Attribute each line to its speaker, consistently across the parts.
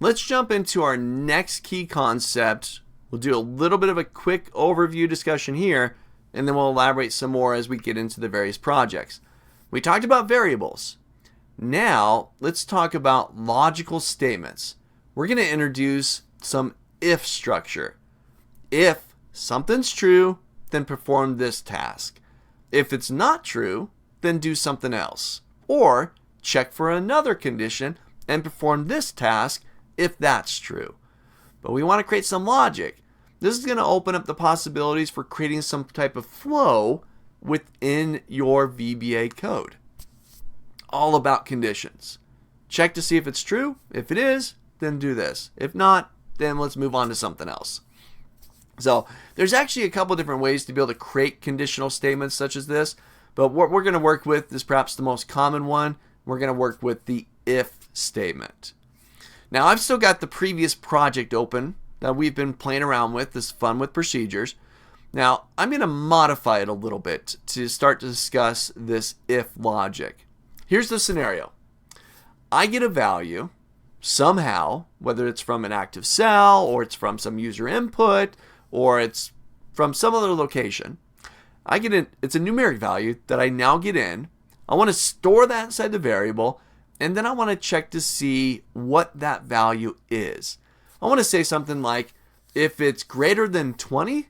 Speaker 1: let's jump into our next key concept. We'll do a little bit of a quick overview discussion here, and then we'll elaborate some more as we get into the various projects. We talked about variables. Now, let's talk about logical statements. We're going to introduce some if structure. If something's true, then perform this task. If it's not true, then do something else. Or check for another condition and perform this task if that's true. But we want to create some logic. This is going to open up the possibilities for creating some type of flow within your VBA code. All about conditions. Check to see if it's true. If it is, then do this. If not, then let's move on to something else. So there's actually a couple different ways to be able to create conditional statements such as this, but what we're going to work with is perhaps the most common one. We're going to work with the if statement. Now I've still got the previous project open that we've been playing around with, this fun with procedures. Now I'm going to modify it a little bit to start to discuss this if logic. Here's the scenario. I get a value somehow, whether it's from an active cell or it's from some user input or it's from some other location. It's a numeric value that I now get in. I want to store that inside the variable, and then I want to check to see what that value is. I want to say something like, if it's greater than 20,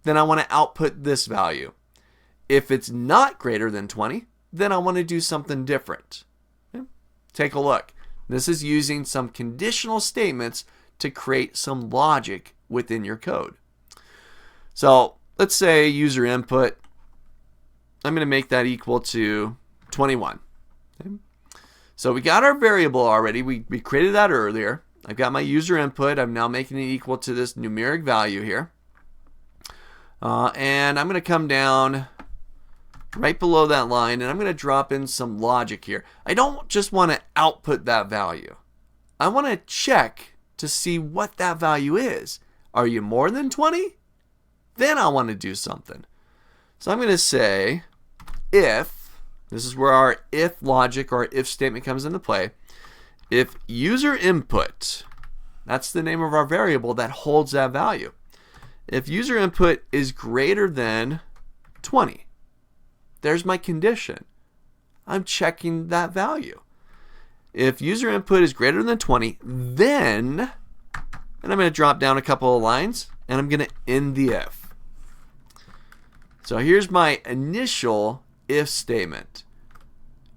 Speaker 1: then I want to output this value. If it's not greater than 20, then I want to do something different. Okay? Take a look. This is using some conditional statements to create some logic within your code. So let's say user input, I'm going to make that equal to 21. Okay? So we got our variable already. We created that earlier. I've got my user input. I'm now making it equal to this numeric value here. And I'm going to come down right below that line, and I'm going to drop in some logic here. I don't just want to output that value. I want to check to see what that value is. Are you more than 20? Then I want to do something. So I'm going to say if, this is where our if logic or if statement comes into play, if user input, that's the name of our variable that holds that value. If user input is greater than 20, there's my condition. I'm checking that value. If user input is greater than 20, then, and I'm going to drop down a couple of lines, and I'm going to end the if. So here's my initial if statement.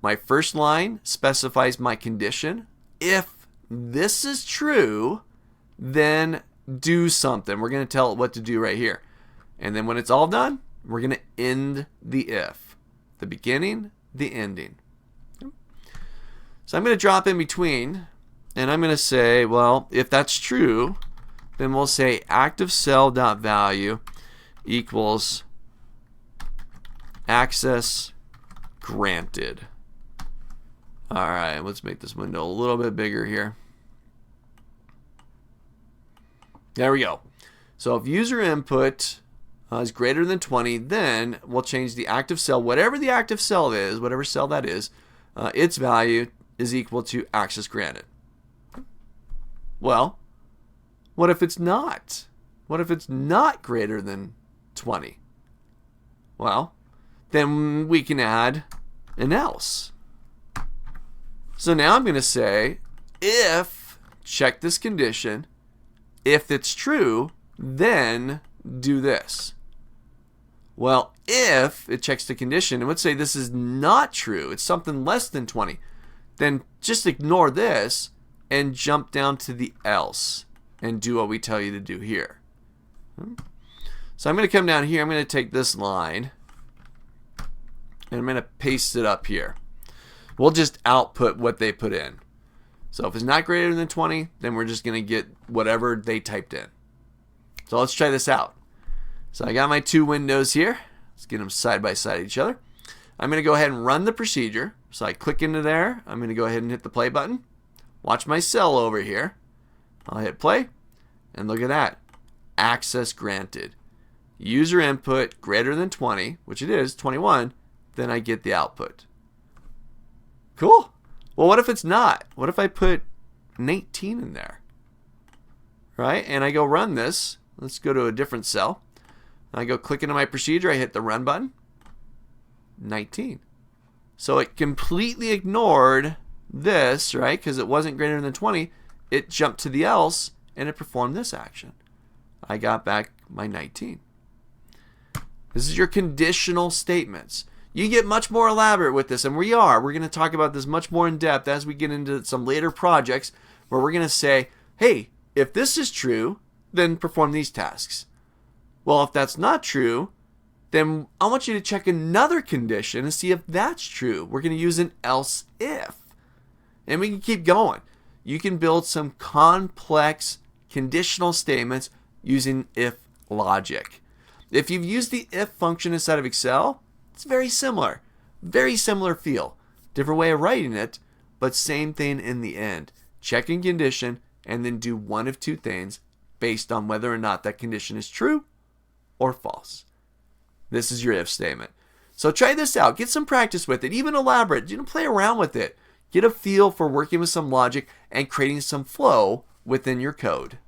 Speaker 1: My first line specifies my condition. If this is true, then do something. We're going to tell it what to do right here. And then when it's all done, we're going to end the if. The beginning, the ending. So I'm going to drop in between, and I'm going to say, well, if that's true, then we'll say ActiveCell.value equals access granted. All right, let's make this window a little bit bigger here. There we go. So if user input is greater than 20, then we'll change the active cell, whatever the active cell is, whatever cell that is, its value is equal to access granted. Well, what if it's not? What if it's not greater than 20? Well, then we can add an else. So now I'm going to say, if, check this condition, if it's true, then do this. Well, if it checks the condition, and let's say this is not true, it's something less than 20, then just ignore this and jump down to the else and do what we tell you to do here. So I'm going to come down here, I'm going to take this line, and I'm going to paste it up here. We'll just output what they put in. So if it's not greater than 20, then we're just going to get whatever they typed in. So let's try this out. So I got my two windows here. Let's get them side by side each other. I'm going to go ahead and run the procedure. So I click into there. I'm going to go ahead and hit the play button. Watch my cell over here. I'll hit play. And look at that. Access granted. User input greater than 20, which it is, 21, then I get the output. Cool. Well, what if it's not? What if I put an 18 in there? right? And I go run this. Let's go to a different cell. I go click into my procedure. I hit the run button. 19. So it completely ignored this, right? Because it wasn't greater than 20. It jumped to the else and it performed this action. I got back my 19. This is your conditional statements. You get much more elaborate with this, and we're going to talk about this much more in depth as we get into some later projects where we're going to say, hey, if this is true, then perform these tasks. Well, if that's not true, then I want you to check another condition and see if that's true. We're going to use an else if. And we can keep going. You can build some complex conditional statements using if logic. If you've used the if function inside of Excel, it's very similar feel. Different way of writing it, but same thing in the end. Check in condition and then do one of two things based on whether or not that condition is true or false. This is your if statement. So try this out. Get some practice with it. Even elaborate. Play around with it. Get a feel for working with some logic and creating some flow within your code.